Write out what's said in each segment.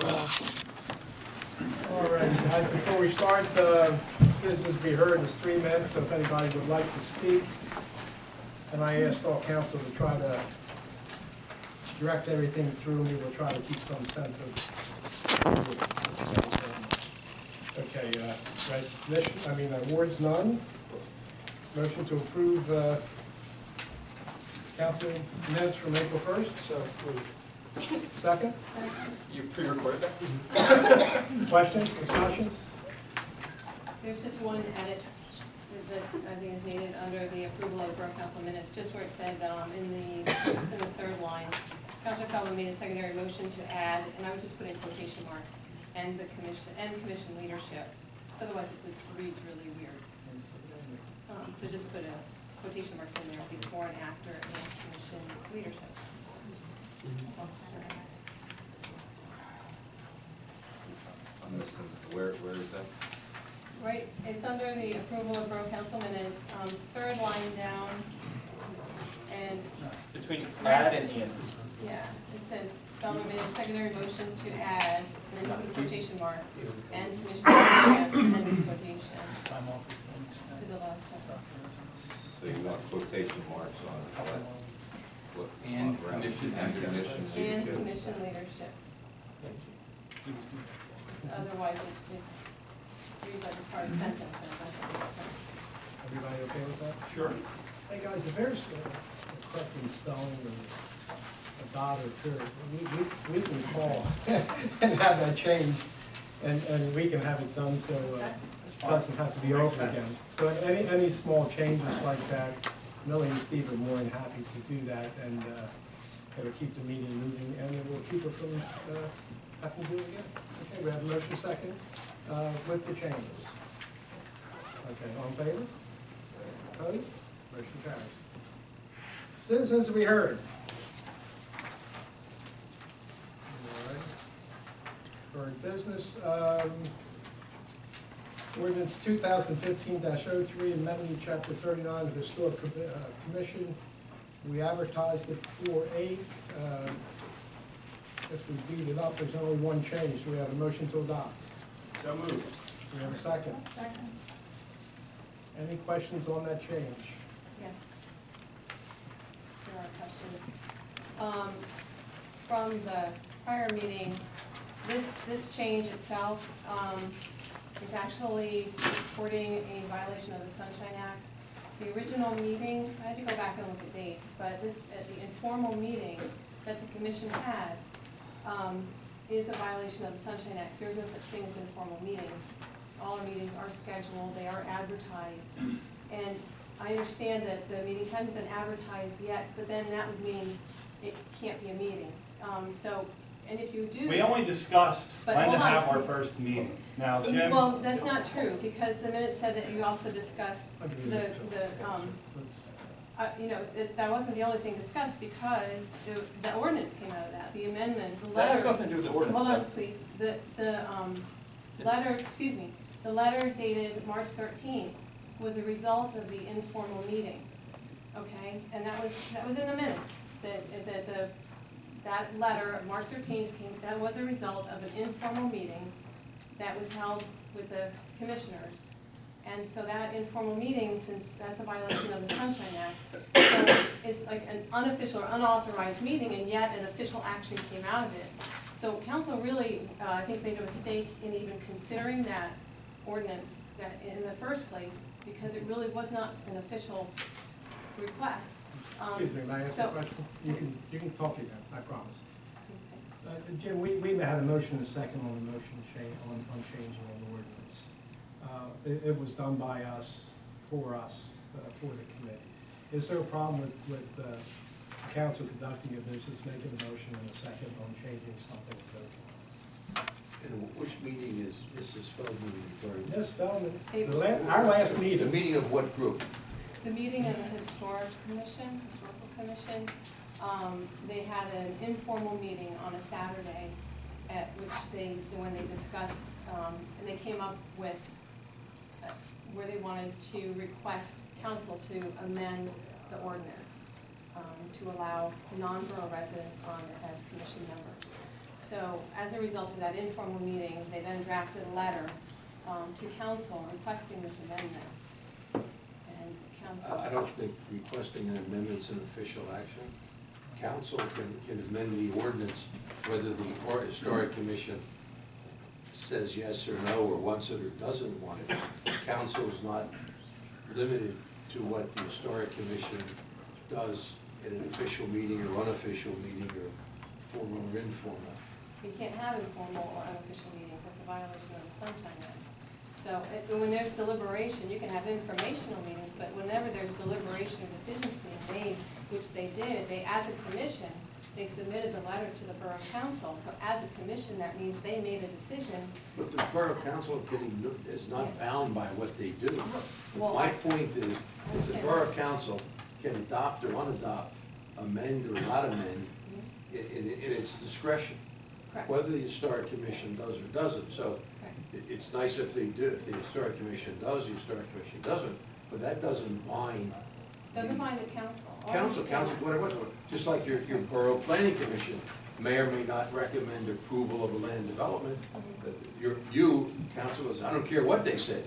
All right, before we start, citizens be heard is 3 minutes, so if anybody would like to speak. And I asked all council to try to direct everything through me. We'll try to keep some sense of. Okay, awards none. Motion to approve council minutes from April 1st. So approved. Second? You pre-recorded that? Questions, discussions? There's just one edit that I think is needed under the approval of Borough Council minutes, just where it said in the third line, Councilor Feldman made a secondary motion to add, and I would just put in quotation marks, and the commission leadership. Otherwise it just reads really weird. So just put a quotation marks in there before and after and commission leadership. Where is that? Right, it's under the approval of Borough Council minutes, third line down, and Between add and in. yeah, it says Feldman made a secondary motion to add, and then put a quotation mark, and commission leadership, and then quotation to the last sentence. So you want quotation marks on what? And commission commission. And commission leadership. Otherwise, it reads like as far as sentence. And it doesn't make sense. Everybody okay with that? Sure. Hey guys, if there's a correct in spelling or a dot or two, we can call and have that changed, and we can have it done so it doesn't have to be over again. So any small changes like that, Millie and Steve are more than happy to do that, and it'll keep the meeting moving, and it will keep it from having to do it again. Okay, we have a motion second with the changes. Okay, all in favor? Opposed? Motion carries. Citizens to be heard. All right. For business, ordinance 2015-03, amending chapter 39 of the Historic Commission. We advertised it for 8. Guess we beat it up. There's only one change. Do we have a motion to adopt? So moved. Do we have a second? Second. Any questions on that change? Yes. There are questions. From the prior meeting, this change itself is actually supporting a violation of the Sunshine Act. The original meeting, I had to go back and look at dates, but the informal meeting that the commission had is a violation of the Sunshine Act. There's no such thing as informal meetings. All our meetings are scheduled, they are advertised. And I understand that the meeting hadn't been advertised yet, but then that would mean it can't be a meeting. And if you do... We only discussed But when to hold on. have our first meeting. Now, Jim? Well, that's not true, because the minutes said that you also discussed that wasn't the only thing discussed, because the ordinance came out of that, the amendment, the letter. That has nothing to do with the ordinance. Hold on, please. The letter dated March 13th was a result of the informal meeting, okay? And that was in the minutes, that letter of March 13th that was a result of an informal meeting that was held with the commissioners. And so that informal meeting, since that's a violation of the Sunshine Act, so it's like an unofficial or unauthorized meeting, and yet an official action came out of it. So council really, I think, made a mistake in even considering that ordinance in the first place, because it really was not an official request. Excuse me, may I ask a question? You can talk again, I promise. Jim, we had a motion and a second on the motion on changing an ordinance. It was done by us, for the committee. Is there a problem with the council conducting a business, making a motion and a second on changing something? And which meeting is Mrs. Feldman referring to? Ms. Feldman, our last The meeting. meeting of what group? The meeting in the Historical Commission, they had an informal meeting on a Saturday at which when they discussed, and they came up with where they wanted to request council to amend the ordinance to allow non-borough residents on as commission members. So as a result of that informal meeting, they then drafted a letter to council requesting this amendment. And council. I don't think requesting an amendment's an official action. Council can amend the ordinance whether the historic commission says yes or no, or wants it or doesn't want it. Council is not limited to what the historic commission does in an official meeting or unofficial meeting, or formal or informal. You can't have informal or unofficial meetings, that's a violation of the Sunshine Act. So when there's deliberation, you can have informational meetings, but whenever there's deliberation or decisions being made, which they did, as a commission, they submitted the letter to the Borough Council. So as a commission, that means they made a decision. But the Borough Council is not bound by what they do. Well, My point is, if the Borough Council can adopt or unadopt, amend or not amend, in its discretion, Correct. whether the Historic Commission does or doesn't. So it's nice if they do, if the Historic Commission does, the Historic Commission doesn't, but that doesn't bind. Doesn't bind the council. Council, whatever, just like your Borough Planning Commission may or may not recommend approval of a land development. You, council, I don't care what they said.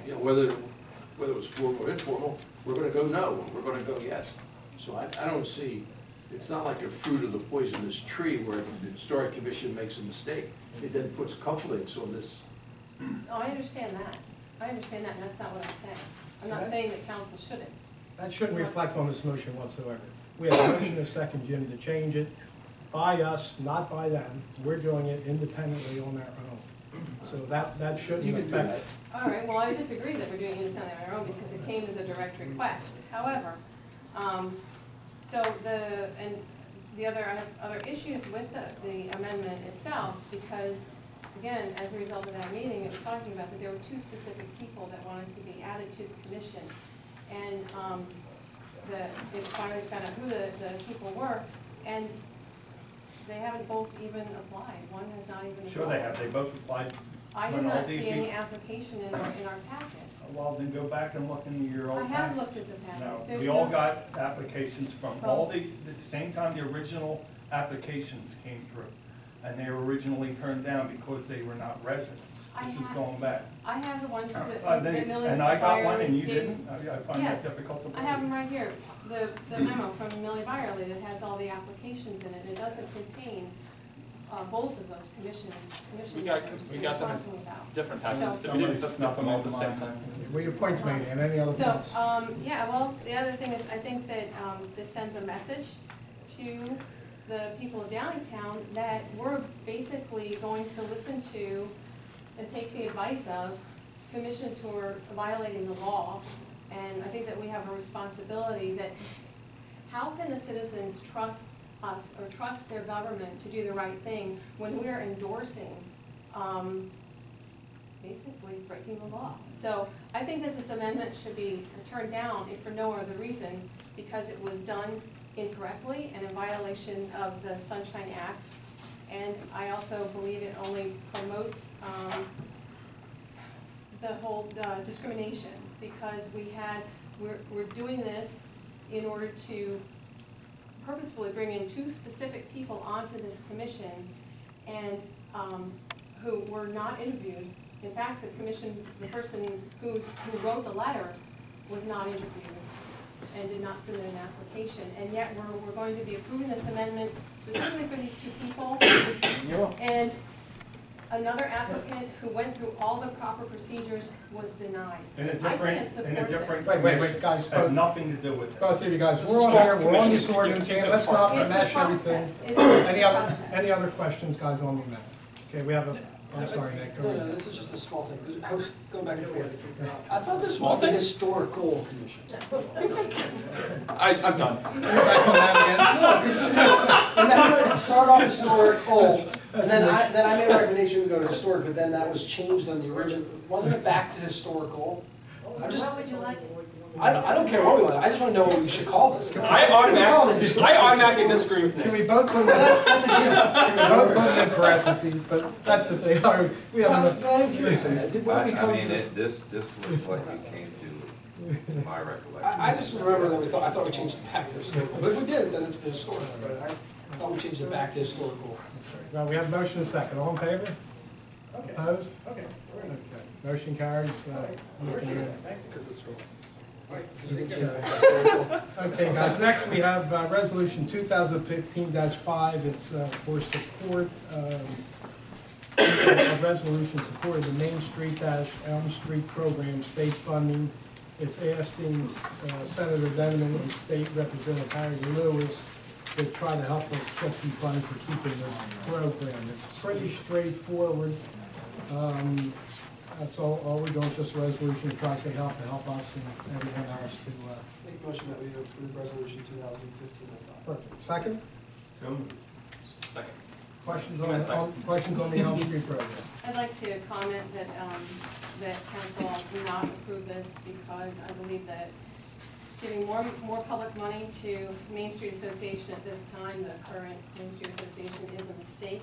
You know, whether it was formal or informal, we're gonna go no, we're gonna go yes. So I don't see, it's not like a fruit of the poisonous tree where if the Historic Commission makes a mistake, it then puts cufflinks on this. Oh, I understand that. And that's not what I'm saying. I'm not saying that council shouldn't. That shouldn't reflect on this motion whatsoever. We have a motion and a second, Jim, to change it by us, not by them. We're doing it independently on our own. So that shouldn't affect. All right, well, I disagree that we're doing it independently on our own because it came as a direct request. However, so I have other issues with the amendment itself because, again, as a result of that meeting, it was talking about that there were two specific people that wanted to be added to the commission. And they finally found out who the people were, and they haven't both even applied. One has not even applied. Sure they have, they both applied. I did not see any application in our packets. Well, then go back and look in your old I packets. have looked at the packets. No, There's we all no- got applications from all at the same time the original applications came through. And they were originally turned down because they were not residents. This is going back. I have the ones that Millie And I got one and you Byerly didn't? I find Yeah. that difficult to I believe. have them right here, the memo from Millie Byerly that has all the applications in it. It doesn't contain both of those commission We got them talking about. in different packets, So- so we didn't put them all at the same time. Well, your point's made, and any other So, points? yeah, well, the other thing is, I think that this sends a message to the people of Downingtown that we're basically going to listen to and take the advice of commissions who are violating the law. And I think that we have a responsibility that, how can the citizens trust us or trust their government to do the right thing when we're endorsing basically breaking the law? So I think that this amendment should be turned down, if for no other reason, because it was done incorrectly and in violation of the Sunshine Act. And I also believe it only promotes the whole discrimination, because we're doing this in order to purposefully bring in two specific people onto this commission and who were not interviewed. In fact, the person who wrote the letter was not interviewed and did not submit an application. And yet we're going to be approving this amendment specifically for these two people. And another applicant who went through all the proper procedures was denied. In a I can't different, support in a different Wait, commission. guys, Has nothing to do with this. Both of you guys, This we're is on still here, we're on this commission. ordinance here, It's let's a not It's the mesh everything. process. It's the process. Any other questions, guys, on the amendment? Okay, we have I'm sorry, Nick, go No, ahead. this is just a small thing, because I was going back and forth. I thought this Small was the thing? historical commission. I'm done. Back on that No, because remember, it started off historical, and then I made a recommendation to go to historic, but then that was changed on the original. Wasn't it back to historical? What would you like it? I don't care what we want, I just want to know what we should call this. I automatically disagree with Can Nick. we both put That's a given. can we both put it in parentheses, but that's the thing, we have I'm curious, what did we come to? This was what you came to my recollection. I just remember that I thought we changed it back to historical, but if we did, then it's the historic, but Thought we changed it back to historical. Well, we have a motion and a second. All in favor? Okay. Opposed? Okay. Okay. Motion carries. You can- Because it's wrong. Right, because we didn't change it back to historical. Okay, guys, next we have Resolution 2015-5. It's for support, a resolution supporting the Main Street Elm Street program, state funding. It's asking Senator Denman and State Representative Harry Lewis to try to help us get some funds to keep in this program. It's pretty straightforward. That's all we're doing, is just a resolution that tries to help us and everyone else to, Make a motion that we approve resolution 2015-05. perfect. Second, So moved. Second. questions on the Elm Street program? I'd like to comment that, that council do not approve this because I believe that giving more public money to Main Street Association at this time, the current Main Street Association is a mistake.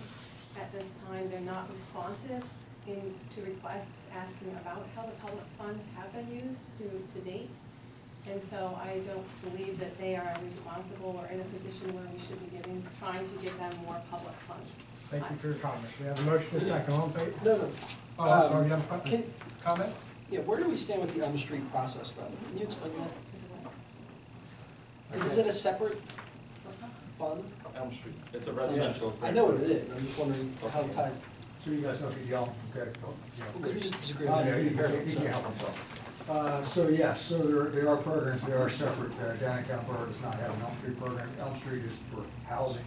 At this time, they're not responsive to requests asking about how the public funds have been used to date. And so I don't believe that they are responsible or in a position where we should be trying to give them more public funds. Thank you for your comment. We have a motion and a second. All in favor? No. Oh, I'm sorry, you have a Can, comment? yeah, where do we stand with the Elm Street process though? Can you explain that? Is it a separate fund? Elm Street. It's a residential. I know what it is, I'm just wondering how tied. So you guys don't get yelled, okay? Because we just disagree Oh, with yeah, the you comparative, can't so. help himself. So yes, so there are programs, there are separate, Downingtown Borough does not have an Elm Street program. Elm Street is for housing,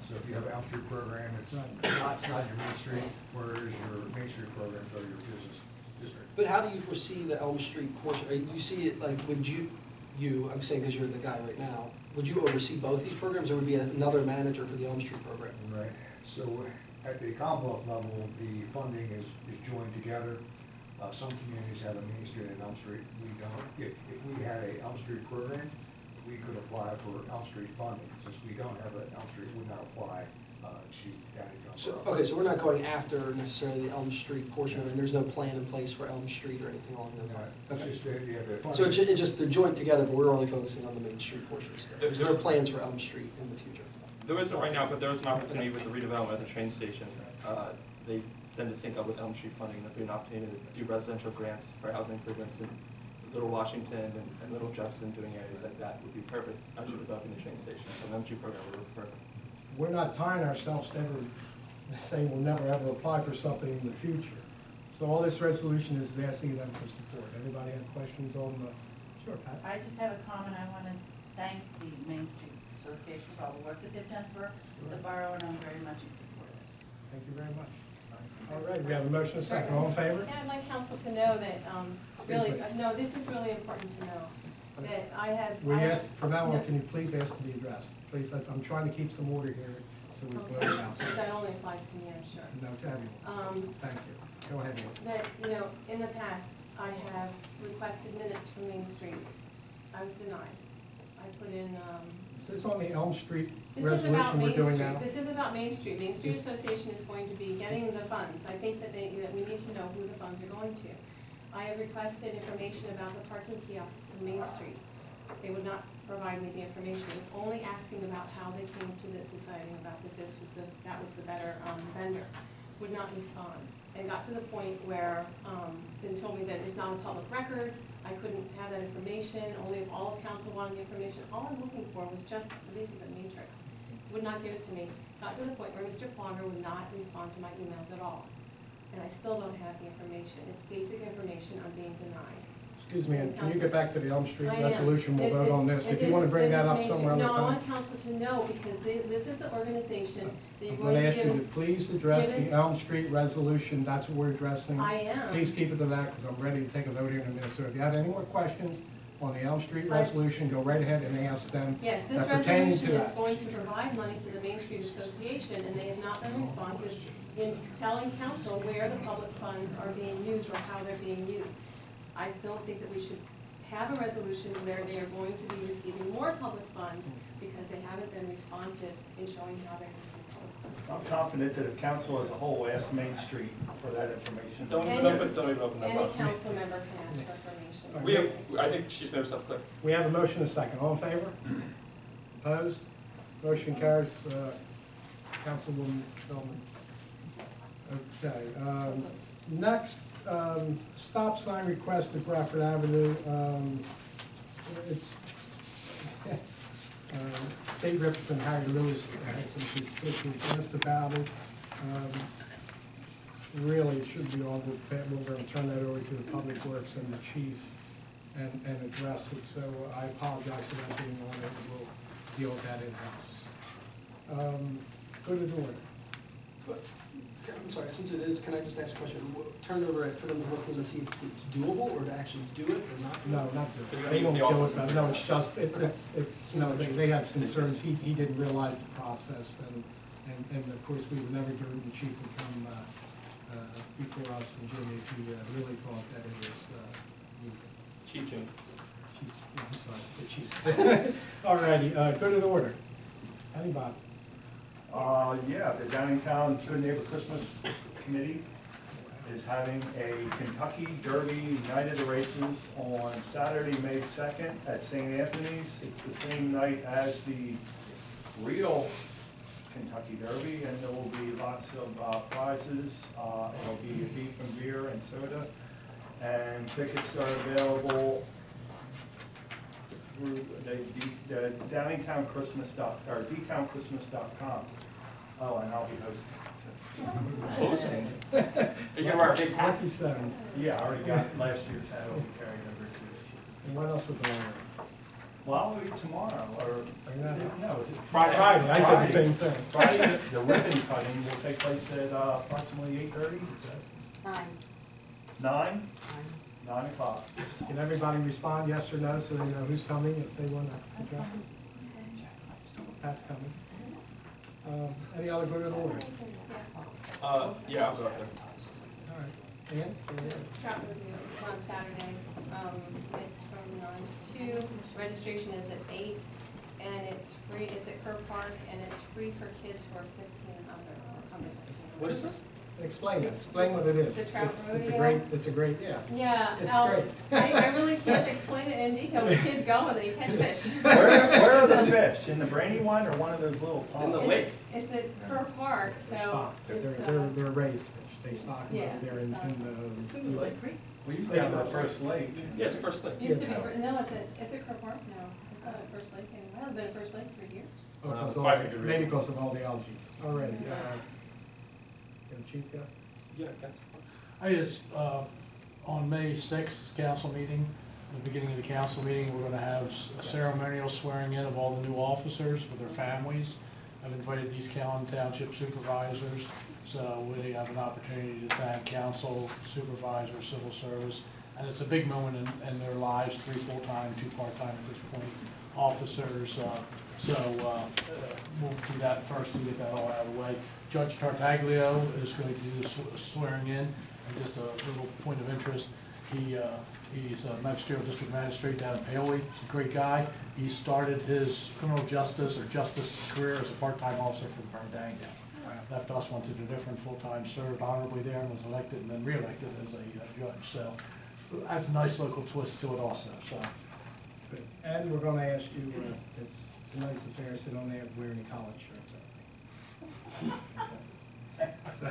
so if you have an Elm Street program, it's not your Main Street, whereas your Main Street programs are your business district. But how do you foresee the Elm Street portion? You see it, like, would you, I'm saying because you're the guy right now, would you oversee both these programs or would be another manager for the Elm Street program? Right, so at the Commonwealth level, the funding is joined together. Some communities have a Main Street and Elm Street, we don't. If we had a Elm Street program, we could apply for Elm Street funding. Since we don't have an Elm Street, would not apply to Downingtown So, Borough. okay, so we're not going after necessarily the Elm Street portion of it, and there's no plan in place for Elm Street or anything along those lines? It's Okay. just, the funding. So it's just, they're joined together, but we're only focusing on the Main Street portion of stuff. There's no plans for Elm Street in the future? There isn't right now, but there is an opportunity with the redevelopment of the train station. They tend to sync up with Elm Street funding, that there's an opportunity to do residential grants for housing improvements in Little Washington and Little Jefferson, doing areas like that would be perfect, actually developing the train station. So an Elm Street program would work perfect. We're not tying ourselves to ever, saying we'll never ever apply for something in the future. So all this resolution is asking them for support. Anybody have questions on the, sure, Pat? I just have a comment. I want to thank the Main Street Association for all the work that they've done for the borough, and I'm very much in support of this. Thank you very much. All right, we have a motion and a second. All in favor? Yeah, I'd like council to know that, really, Excuse me. no, this is really important to know, that I have. We I have- asked, from now on, can you please ask to be addressed? Please, I'm trying to keep some order here, so we Okay, can. that only applies to me, I'm sure. No, to everyone. Thank you. Go ahead, Ian. That, you know, in the past, I have requested minutes from Main Street. I was denied. I put in, Is this on the Elm Street this is about resolution we're Main doing Street. now? This is about Main Street. Main Street Association is going to be getting the funds. I think that that we need to know who the funds are going to. I have requested information about the parking kiosks on Main Street. They would not provide me the information. It was only asking about how they came to deciding about that that was the better vendor. Would not respond. And got to the point where, they told me that it's not a public record, I couldn't have that information, only if all of council wanted the information. All I'm looking for was just basically the matrix. Would not give it to me. Got to the point where Mr. Plonger would not respond to my emails at all. And I still don't have the information. It's basic information, I'm being denied. Excuse me, and can you get back to the Elm Street I am. resolution? We'll It vote is- on this. it If you is- want to bring it that is up major. somewhere else. No, I want council to know, because this is the organization that you're I'm going going to to ask you to give. please address given- the Elm Street resolution. That's what we're addressing. I am. Please keep it to that, because I'm ready to take a vote here in a minute. So if you have any more questions on the Elm Street resolution, go right ahead and ask them. Yes, this that pertain to resolution is that. going to provide money to the Main Street Association, and they have not been responsive in telling council where the public funds are being used or how they're being used. I don't think that we should have a resolution where they are going to be receiving more public funds because they haven't been responsive in showing how they're receiving public funds. I'm confident that if council as a whole asks Main Street for that information. Don't Any- even open that Any up. council member can ask for information. I think she's made herself clear. We have a motion and a second. All in favor? Opposed? Motion carries, Councilwoman Spelman. Okay, next, stop sign request at Bradford Avenue. It's, State Representative Harry Lewis had some constituents asked about it. Really, it should be all good. We're going to turn that over to the Public Works and the chief and address it. So I apologize for that being on it. We'll deal with that in-house. Go to the order. But, I'm sorry, since it is, can I just ask a question? Turn it over for them to look and see if it's doable or to actually do it or not do it? No, not the, they won't do it, but no, it's just, it's, no, they had some concerns. He didn't realize the process and of course, we would never do it. The chief would come before us and Jimmy if he really thought that it was needed. Chief Jimmy. Chief, I'm sorry, the chief. All righty, go to the order. Anybody? Yeah, the Downingtown Good Neighbor Christmas Committee is having a Kentucky Derby Night of the Races on Saturday, May 2nd at St. Anthony's. It's the same night as the real Kentucky Derby, and there will be lots of prizes. It'll be a beef and beer and soda, and tickets are available through the Downingtown DTownChristmas.com. Oh, and I'll be hosting. Hosting? Are you gonna wear a big hat? Lucky sevens. Yeah, I already got last year's hat, I'll be carrying over to this year. And what else would go on? Well, I'll be tomorrow, or, no, is it? Friday. Friday, I said the same thing. Friday, the ribbon cutting will take place at approximately 8:30, is that 9? 9 o'clock. Can everybody respond yes or no so they know who's coming if they want to address this? Pat's coming. Any other good in order? Yeah, I'll go up there. All right. Ann? It's Trout Review on Saturday. It's from 9 to 2. Registration is at 8, and it's free. It's at Kerr Park, and it's free for kids who are 15 and under. What is this? Explain it. Explain what it is. The trout It's a rodeo? great, it's a great, yeah. Yeah. It's I great. really can't explain it in detail. The kids go and they catch fish. Where are the fish? In the Brainy one or one of those little ponds? In the lake. It's at Kerr Park, They're so stocked. it's, They're raised fish. They stock them yeah, over there in it's It's in the lake. We used to have the first lake. Yeah, it's first lake. used to be, no, it's at Kerr Park now. It's not at First Lake anymore. It hasn't been at First Lake for years. Oh, 'cause Quite a good maybe reason. because of all the algae. Already. Can the chief go? Yeah, yes. I just, on May 6th, council meeting, the beginning of the council meeting, we're gonna have a ceremonial swearing in of all the new officers with their families. I've invited these Township supervisors, so we have an opportunity to thank council, supervisors, civil service, and it's a big moment in their lives, 3 full-time, 2 part-time at this point, officers, we'll do that first and get that all out of the way. Judge Tartaglio is going to do the swearing in, and just a little point of interest, he's a magisterial district magistrate down in Paoli. He's a great guy. He started his criminal justice or justice career as a part-time officer for Downingtown. Left us, went to the different full-time, served honorably there, and was elected and then re-elected as a judge. So that's a nice local twist to it also. So. Good. And we're gonna ask you, it's a nice affair, so don't have to wear any collared shirts. So,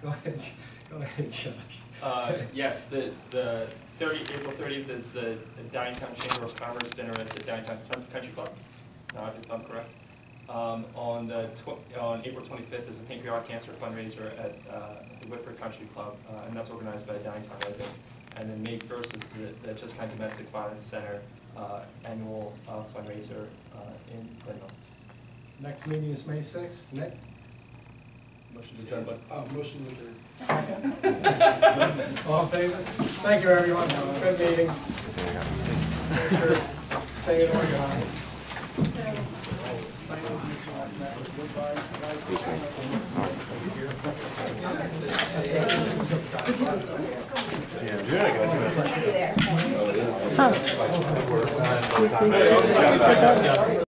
go ahead, Josh. Yes, the April 30th is the Downingtown Chamber of Commerce dinner at the Downingtown Country Club, if I'm correct. On April 25th is a pancreatic cancer fundraiser at the Whitford Country Club, and that's organized by a Downingtown resident. And then May 1st is the Just Kind Domestic Violence Center annual fundraiser in Glen Mills. Next meeting is May 6th. Nick? Motion to adjourn, but Motion to adjourn. All in favor? Thank you, everyone. Good meeting. Make sure, stay organized. Yeah,